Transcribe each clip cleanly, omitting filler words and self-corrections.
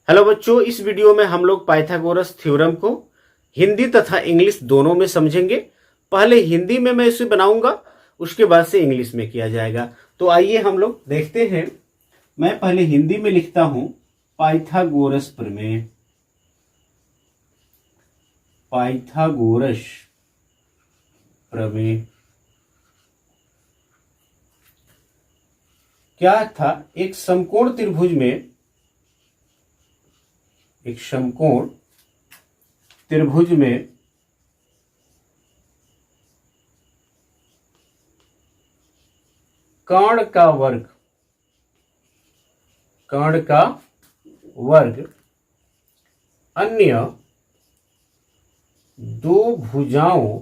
Hello बच्चों, इस video में हम लोग पाइथागोरस थ्योरम को हिंदी तथा इंग्लिश दोनों में समझेंगे। पहले हिंदी में मैं इसे बनाऊंगा, उसके बाद से इंग्लिश में किया जाएगा। तो आइए हम लोग देखते हैं। मैं पहले हिंदी में लिखता हूं पाइथागोरस प्रमेय। पाइथागोरस प्रमेय क्या था? एक समकोण त्रिभुज में कर्ण का वर्ग अन्य दो भुजाओं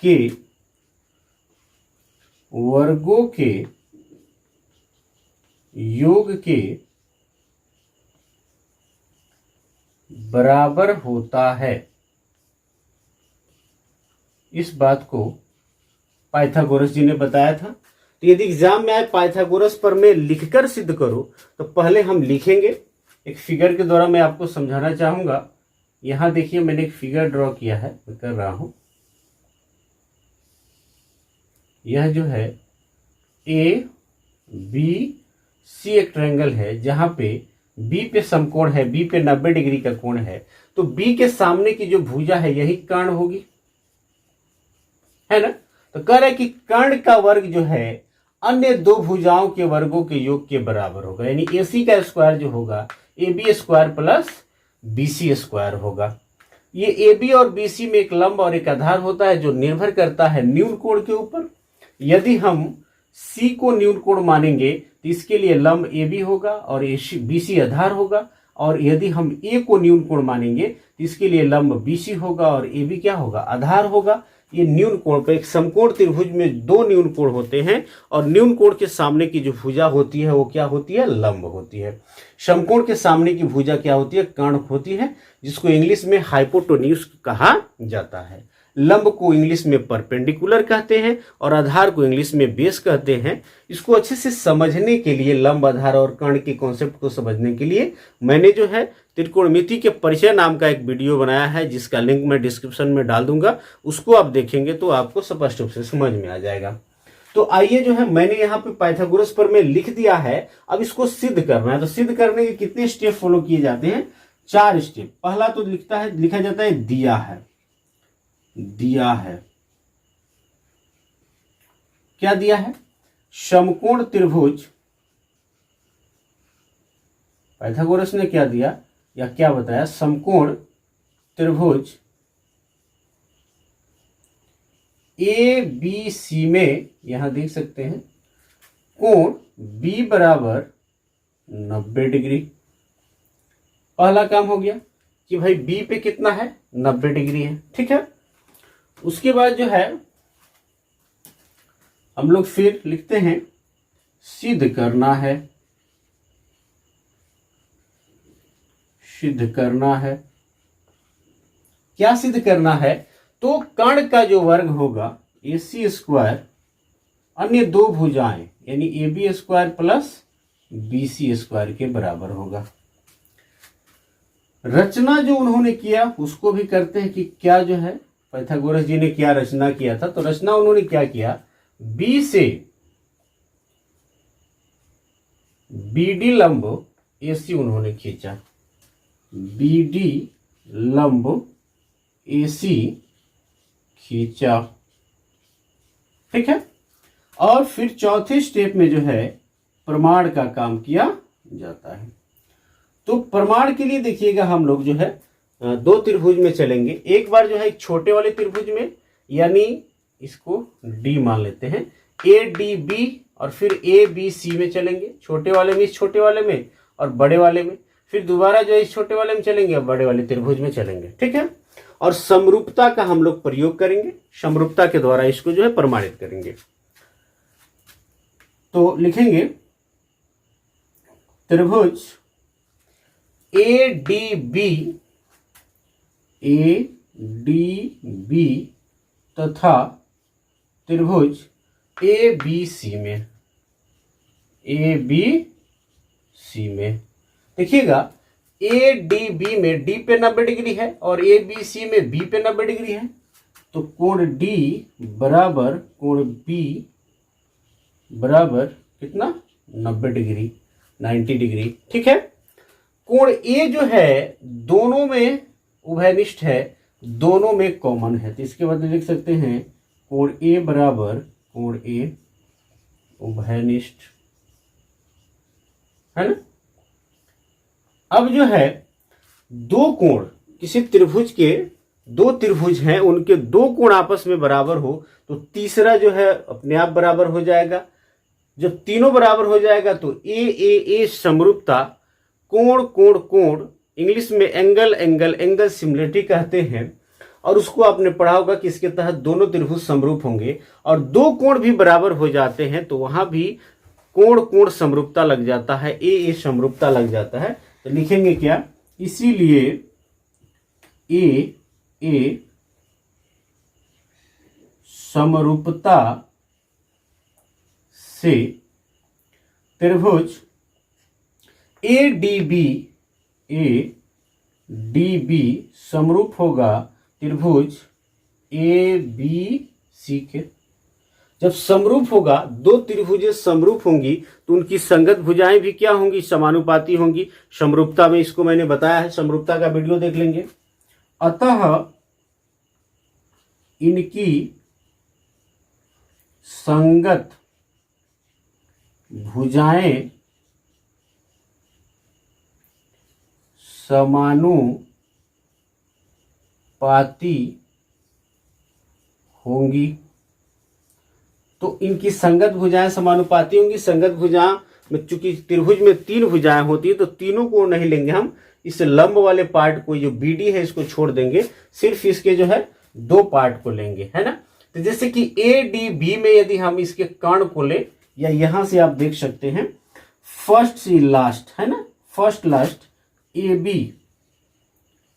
के वर्गों के योग के बराबर होता है। इस बात को पाइथागोरस जी ने बताया था। तो यदि एग्जाम में आए पाइथागोरस प्रमेय लिखकर सिद्ध करो, तो पहले हम लिखेंगे। एक फिगर के द्वारा मैं आपको समझाना चाहूंगा। यहां देखिए, मैंने एक फिगर ड्रॉ किया है, मैं कर रहा हूं। यह जो है ए बी सी एक ट्रायंगल है, जहां पे बी पे समकोण है, बी पे 90 डिग्री का कोण है। तो बी के सामने की जो भुजा है यही कर्ण होगी, है ना। तो कह रहा है कि कर्ण का वर्ग जो है अन्य दो भुजाओं के वर्गों के योग के बराबर होगा, यानी एसी का स्क्वायर जो होगा A B square plus B C square होगा। ये ए बी और बी सी में एक लंब और एक आधार होता है, जो निर्भर करता है न्यून कोण के ऊपर। यदि हम सी को न्यून कोण मानेंगे तो इसके लिए लंब ए बी होगा और बी सी आधार होगा। और यदि हम ए को न्यून कोण मानेंगे तो इसके लिए लंब बी सी होगा और ए बी क्या होगा? आधार होगा। ये न्यून कोण पे, एक समकोण त्रिभुज में दो न्यून कोण होते हैं और न्यून कोण के सामने की जो भुजा होती है वो क्या होती है? लंब होती है। समकोण के सामने की भुजा क्या होती है? कर्ण होती है, जिसको इंग्लिश में हाइपोटेन्यूज कहा जाता है। लंब को इंग्लिश में परपेंडिकुलर कहते हैं और आधार को इंग्लिश में बेस कहते हैं। इसको अच्छे से समझने के लिए, लंब, आधार और कर्ण के कॉन्सेप्ट को समझने के लिए मैंने जो है त्रिकोणमिति के परिचय नाम का एक वीडियो बनाया है, जिसका लिंक मैं डिस्क्रिप्शन में डाल दूंगा। उसको आप देखेंगे तो आपको स्पष्ट रूप से समझ में आ जाएगा। तो आइए, जो है मैंने यहाँ पे पाइथागोरस प्रमेय लिख दिया है। अब इसको सिद्ध करना है। तो सिद्ध करने के कितने स्टेप फॉलो किए जाते हैं? 4 स्टेप। पहला तो लिखा जाता है दिया है। क्या दिया है? समकोण त्रिभुज। पाइथागोरस ने क्या दिया या क्या बताया? समकोण त्रिभुज ए बी सी में, यहां देख सकते हैं, कोण बी बराबर 90 डिग्री। पहला काम हो गया कि भाई बी पे कितना है? 90 डिग्री है, ठीक है। उसके बाद जो है हम लोग फिर लिखते हैं सिद्ध करना है। क्या सिद्ध करना है? तो कर्ण का जो वर्ग होगा ए सी स्क्वायर अन्य दो भुजाएं यानी A B square plus B C square के बराबर होगा। रचना जो उन्होंने किया उसको भी करते हैं कि क्या जो है पाइथागोरस जी ने क्या रचना किया था। तो रचना उन्होंने क्या किया? बी से बीडी लंब एसी उन्होंने खींचा, बीडी लंब एसी खींचा, ठीक है। और फिर चौथे स्टेप में जो है प्रमाण का काम किया जाता है। तो प्रमाण के लिए देखिएगा, हम लोग जो है दो त्रिभुज में चलेंगे। एक बार जो है एक छोटे वाले त्रिभुज में, यानी इसको डी मान लेते हैं, ए डी बी, और फिर ए बी सी में चलेंगे। छोटे वाले में, इस छोटे वाले में और बड़े वाले में। फिर दोबारा जो है इस छोटे वाले में चलेंगे और बड़े वाले त्रिभुज में चलेंगे, ठीक है। और समरूपता का हम लोग प्रयोग करेंगे। समरूपता के द्वारा इसको जो है प्रमाणित करेंगे। तो लिखेंगे त्रिभुज ए डी बी तथा त्रिभुज ए बी सी में, ए बी सी में। देखिएगा ए डी बी में डी पे 90 डिग्री है और ए बी सी में बी पे 90 डिग्री है, तो कोण डी बराबर कोण बी बराबर कितना 90 डिग्री 90 डिग्री। ठीक है। कोण ए जो है दोनों में उभयनिष्ठ है, दोनों में कॉमन है, तो इसके बदले लिख सकते हैं कोण ए बराबर कोण ए उभयनिष्ठ, है ना। अब जो है दो कोण, किसी त्रिभुज के दो त्रिभुज हैं, उनके दो कोण आपस में बराबर हो तो तीसरा जो है अपने आप बराबर हो जाएगा। जब तीनों बराबर हो जाएगा तो ए समरूपता, कोण कोण कोण, इंग्लिश में एंगल एंगल एंगल सिमिलरिटी कहते हैं, और उसको आपने पढ़ा होगा कि इसके तहत दोनों त्रिभुज समरूप होंगे और दो कोण भी बराबर हो जाते हैं तो वहां भी कोण कोण समरूपता लग जाता है, ए समरूपता लग जाता है। तो लिखेंगे क्या, इसीलिए ए समरूपता से त्रिभुज ए डी बी समरूप होगा त्रिभुज ए बी सी के। जब समरूप होगा, दो त्रिभुजें समरूप होंगी तो उनकी संगत भुजाएं भी क्या होंगी, समानुपाती होंगी। समरूपता में इसको मैंने बताया है, समरूपता का वीडियो देख लेंगे। अतः इनकी संगत भुजाएं समानुपाती होंगी। तो इनकी संगत भुजाएं समानुपाती होंगी। संगत भुजा में चूंकि त्रिभुज में तीन भुजाएं होती है तो तीनों को नहीं लेंगे हम, इस लंब वाले पार्ट को, जो बीडी है, इसको छोड़ देंगे, सिर्फ इसके जो है दो पार्ट को लेंगे, है ना। तो जैसे कि ए डी बी में यदि हम इसके कर्ण को ले, या यहां से आप देख सकते हैं फर्स्ट से लास्ट, है ना, फर्स्ट लास्ट ए बी,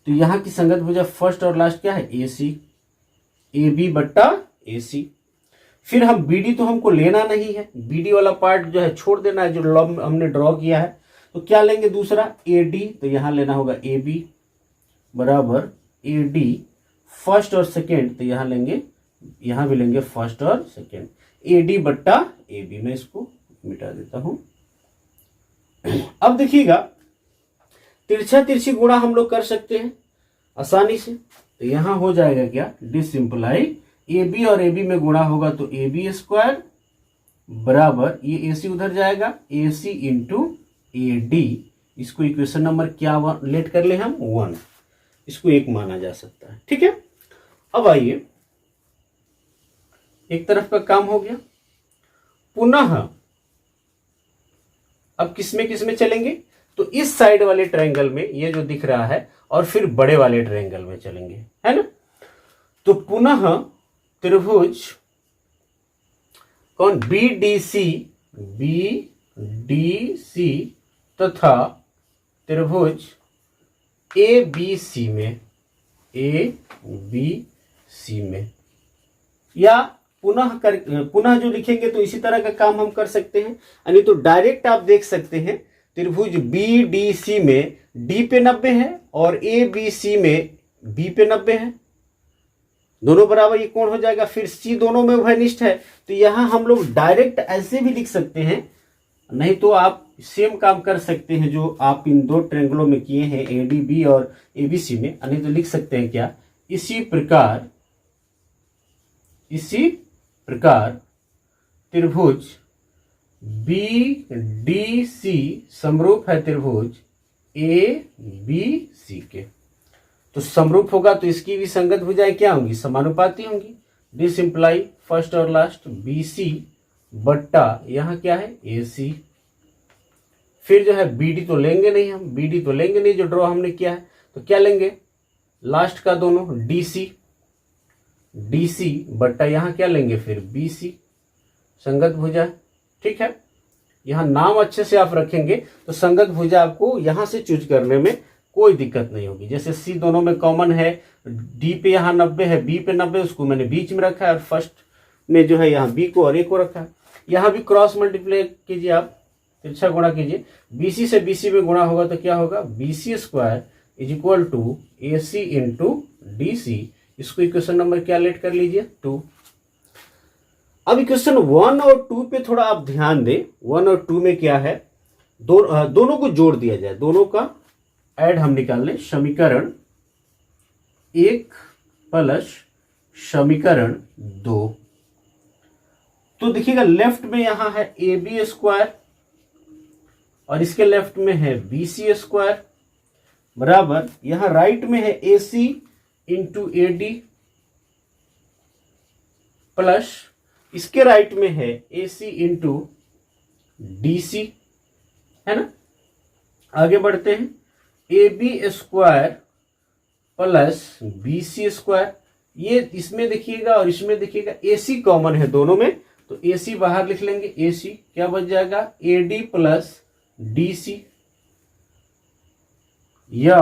तो यहां की संगत भुजा फर्स्ट और लास्ट क्या है, ए सी, ए बी बट्टा ए सी। फिर हम बीडी तो हमको लेना नहीं है, बीडी वाला पार्ट जो है छोड़ देना है, जो लंब हमने ड्रॉ किया है। तो क्या लेंगे दूसरा, ए डी, तो यहां लेना होगा ए बी बराबर ए डी फर्स्ट और सेकेंड, तो यहां लेंगे, यहां भी लेंगे फर्स्ट और सेकेंड, ए डी बट्टा ए बी। मैं इसको मिटा देता हूं। अब देखिएगा तिरछा तिरछी गुणा हम लोग कर सकते हैं आसानी से, तो यहां हो जाएगा क्या, डिसिंपलाई, ए बी और ए बी में गुणा होगा तो ए बी स्क्वायर बराबर, ये ए सी उधर जाएगा, ए सी इंटू ए डी। इसको इक्वेशन नंबर क्या लेट कर ले हम, 1, इसको 1 माना जा सकता है। ठीक है। अब आइए, एक तरफ का काम हो गया, पुनः अब किसमें चलेंगे, तो इस साइड वाले ट्रायंगल में ये जो दिख रहा है, और फिर बड़े वाले ट्रायंगल में चलेंगे, है ना। तो पुनः त्रिभुज कौन, बी डी सी तथा त्रिभुज ए बी सी में, या पुनः जो लिखेंगे तो इसी तरह का काम हम कर सकते हैं, यानी तो डायरेक्ट आप देख सकते हैं त्रिभुज बी डी सी में डी पे 90 है और ए बी सी में बी पे 90 है, दोनों बराबर ये कोण हो जाएगा। फिर सी दोनों में उभयनिष्ठ है, तो यहां हम लोग डायरेक्ट ऐसे भी लिख सकते हैं, नहीं तो आप सेम काम कर सकते हैं जो आप इन दो ट्रायंगलों में किए हैं, ए डी बी और ए बी सी में, नहीं तो लिख सकते हैं क्या, इसी प्रकार त्रिभुज बी डी सी समरूप है त्रिभुज ए बी सी के। तो समरूप होगा तो इसकी भी संगत भुजाएं क्या होंगी, समानुपाती होंगी। दिस इंप्लाई फर्स्ट और लास्ट बी सी बट्टा यहां क्या है, ए सी। फिर जो है बी डी तो लेंगे नहीं हम, बी डी तो लेंगे नहीं जो ड्रॉ हमने किया है, तो क्या लेंगे, लास्ट का दोनों डी सी बट्टा यहां क्या लेंगे, फिर बी सी, संगत भुजा। ठीक है। यहां नाम अच्छे से आप रखेंगे तो संगत भुजा आपको यहां से चूज करने में कोई दिक्कत नहीं होगी। जैसे सी दोनों में कॉमन है, डी पे यहाँ 90 है, बी पे 90, उसको मैंने बीच में रखा है, और फर्स्ट में जो है यहाँ बी को और ए को रखा है। यहाँ भी क्रॉस मल्टीप्लाई कीजिए आप, तिरछा गुणा कीजिए, बीसी से बीसी में गुणा होगा तो क्या होगा, BC square is equal to AC into DC। इसको इक्वेशन नंबर क्या लेट कर लीजिए, 2। अब इक्वेशन 1 और 2 पे थोड़ा आप ध्यान दें। 1 और 2 में क्या है, दोनों को जोड़ दिया जाए, दोनों का ऐड हम निकाल लें। समीकरण 1 प्लस समीकरण 2। तो देखिएगा लेफ्ट में यहां है AB स्क्वायर और इसके लेफ्ट में है BC स्क्वायर बराबर, यहां राइट में है AC इंटू AD प्लस इसके राइट में है AC इंटू DC, है ना। आगे बढ़ते हैं, AB square plus BC square, ये इसमें देखिएगा और इसमें देखिएगा AC कॉमन है दोनों में, तो AC बाहर लिख लेंगे। AC क्या बच जाएगा, AD प्लस DC, या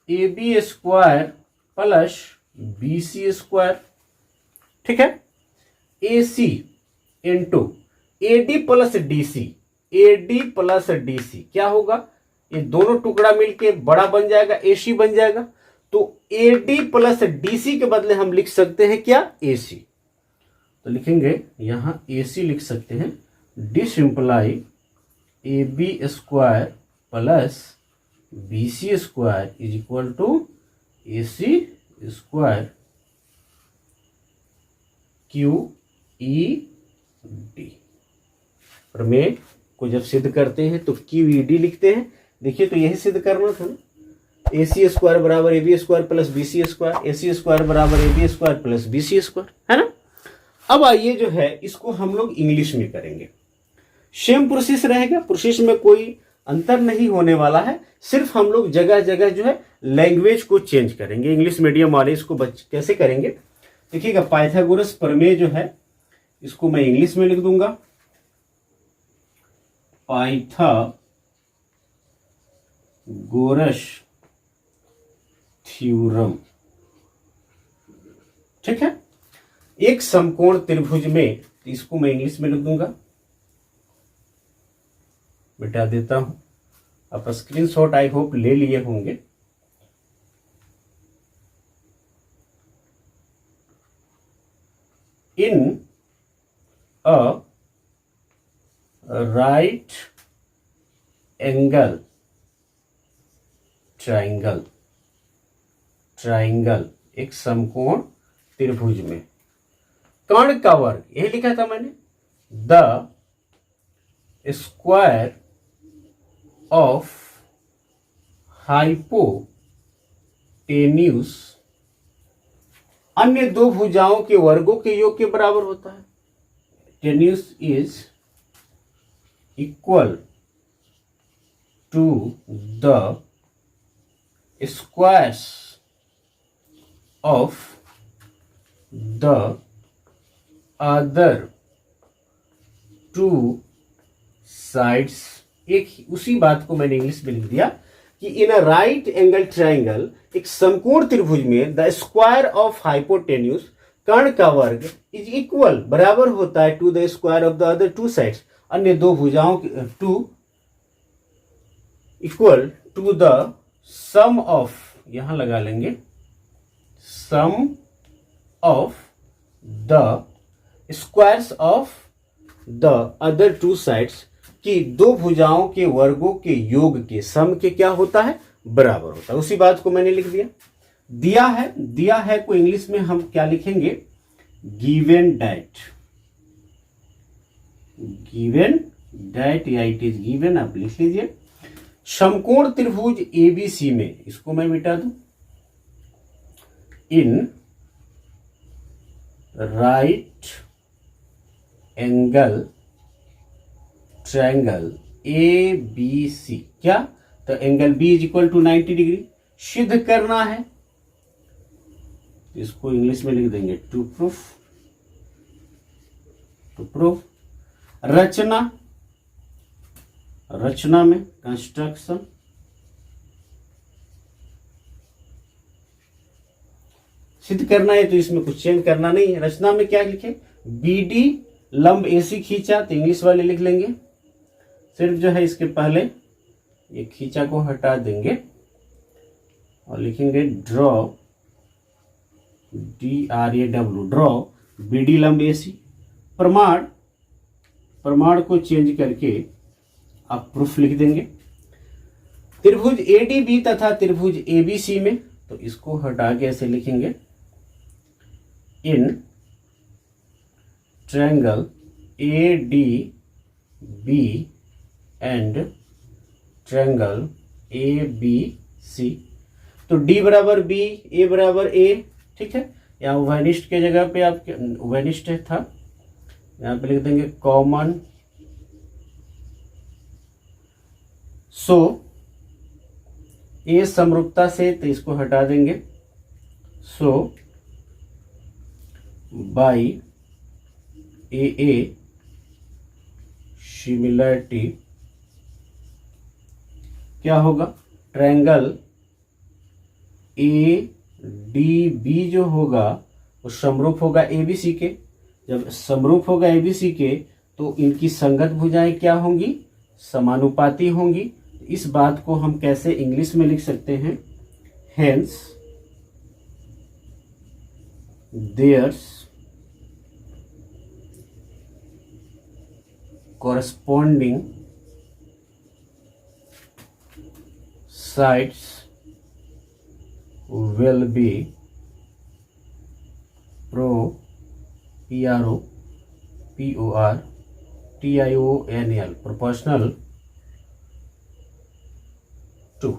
AB square plus BC square, ठीक है। AC into AD plus DC, AD plus DC क्या होगा, ये दोनों टुकड़ा मिलके बड़ा बन जाएगा, AC बन जाएगा। तो AD प्लस DC के बदले हम लिख सकते हैं क्या, AC। तो लिखेंगे यहां AC लिख सकते हैं, this implies AB square plus BC square is equal to AC square QED। प्रमेय को जब सिद्ध करते हैं तो QED लिखते हैं। देखिए तो यही सिद्ध करना था ना, AC स्क्वायर बराबर AB square plus BC square, AC square बराबर AB square plus BC square, है ना। अब आइए जो है इसको हम लोग इंग्लिश में करेंगे। सेम प्रोसेस रहेगा, प्रोसेस में कोई अंतर नहीं होने वाला है, सिर्फ हम लोग जगह जगह जो है लैंग्वेज को चेंज करेंगे। इंग्लिश मीडियम वाले इसको कैसे करेंगे, देखिएगा। पाइथागोरस प्रमेय जो है इसको मैं इंग्लिश में लिख दूंगा, पाइथागोरस थ्योरम, ठीक है। एक समकोण त्रिभुज में, इसको मैं इंग्लिश में लिख दूंगा, मिटा देता हूं। आप स्क्रीनशॉट आई होप ले लिए होंगे। इन अ राइट एंगल ट्राइंगल, एक समकोण त्रिभुज में कर्ण का वर्ग, यही लिखा था मैंने, द स्क्वायर ऑफ हाइपोटेन्यूस अन्य दो भुजाओं के वर्गों के योग के बराबर होता है। टेन्यूस is equal to the squares of the other two sides. एक उसी बात को मैंने इंग्लिश में लिख दिया कि in a right angle triangle, एक समकोण त्रिभुज में द स्क्वायर ऑफ हाइपोटेन्यूस, कर्ण का वर्ग, इज इक्वल बराबर होता है to the square of the other two sides, अन्य दो भुजाओं के, to equal to the sum of, यहां लगा लेंगे, sum of the squares of the other two sides, कि दो भुजाओं के वर्गों के योग के सम के क्या होता है, बराबर होता है। उसी बात को मैंने लिख दिया। दिया है को इंग्लिश में हम क्या लिखेंगे, गिवन दैट, या इट इज गिवन, आप लिख लीजिए। समकोण त्रिभुज ABC में, इसको मैं मिटा दूं, in right angle triangle ABC, क्या, तो angle B is equal to 90 degree सिद्ध करना है। इसको इंग्लिश में लिख देंगे, टू प्रूफ। रचना में कंस्ट्रक्शन, सिद्ध करना है तो इसमें कुछ चेंज करना नहीं है। रचना में क्या लिखे, BD लंब AC खींचा, तो इंग्लिश वाले लिख लेंगे सिर्फ जो है इसके पहले ये खींचा को हटा देंगे और लिखेंगे ड्रॉ DRAW, ड्रॉ BD लंब AC। प्रमाण को चेंज करके आप प्रूफ लिख देंगे। त्रिभुज ADB तथा त्रिभुज ABC में, तो इसको हटा के ऐसे लिखेंगे in triangle ADB and triangle ABC। तो D बराबर B, A बराबर A, ठीक है। यहाँ उभयनिष्ठ के जगह पे आप उभयनिष्ठ था, यहाँ पे लिख देंगे कॉमन। सो A समरूपता से, तो इसको हटा देंगे। सो बाई AA सिमिलरिटी क्या होगा, ट्रायंगल ADB जो होगा वो समरूप होगा ABC के। जब समरूप होगा ABC के तो इनकी संगत भुजाएं क्या होंगी, समानुपाती होंगी। इस बात को हम कैसे इंग्लिश में लिख सकते हैं, hence there's corresponding sides will be proportional proportional to।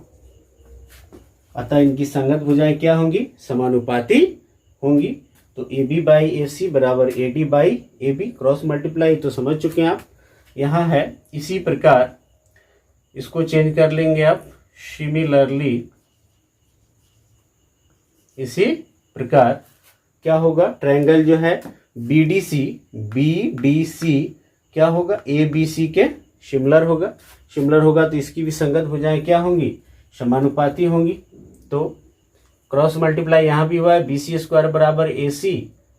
अतः इनकी संगत भुजाएं क्या होंगी, समानुपाती होंगी। तो AB बाई AC बराबर AD by AB, cross multiply तो समझ चुके हैं आप। यहाँ है इसी प्रकार इसको चेंज कर लेंगे आप, सिमिलरली इसी प्रकार क्या होगा, ट्रायंगल जो है BDC क्या होगा, ABC के सिमिलर होगा तो इसकी भी संगत भुजाएं क्या होंगी, समानुपाती होंगी। तो क्रॉस मल्टीप्लाई यहाँ भी हुआ है, BC² बराबर AC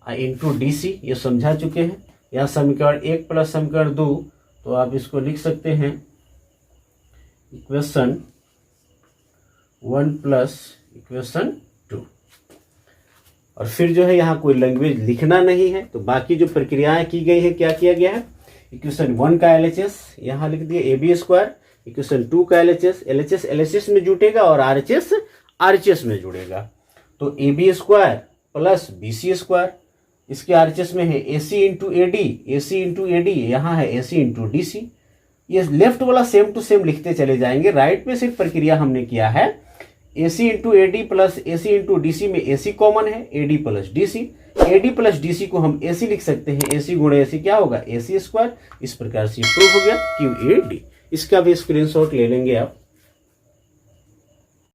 इंटू DC, ये समझा चुके हैं। यहाँ समीकरण 1 प्लस समीकरण 2, तो आप इसको लिख सकते हैं इक्वेशन 1 प्लस इक्वेशन 2। और फिर जो है यहाँ कोई लैंग्वेज लिखना नहीं है, तो बाकी जो प्रक्रियाएं की गई है, क्या किया गया है, इक्वेशन 1 का LHS यहाँ लिख दिया AB², इक्वेशन 2 का LHS में जुटेगा और RHS में जुड़ेगा। तो AB² प्लस BC², इसके RHS में है AC इंटू AD, यहाँ है AC इंटू DC। ये लेफ्ट वाला सेम टू सेम लिखते चले जाएंगे। राइट में सिर्फ प्रक्रिया हमने किया है, AC into AD plus AC into DC में AC कॉमन है, AD प्लस DC को हम AC लिख सकते हैं, AC गुणे AC क्या होगा, AC²। इस प्रकार से प्रूफ हो गया QAD। इसका भी स्क्रीनशॉट ले लेंगे आप।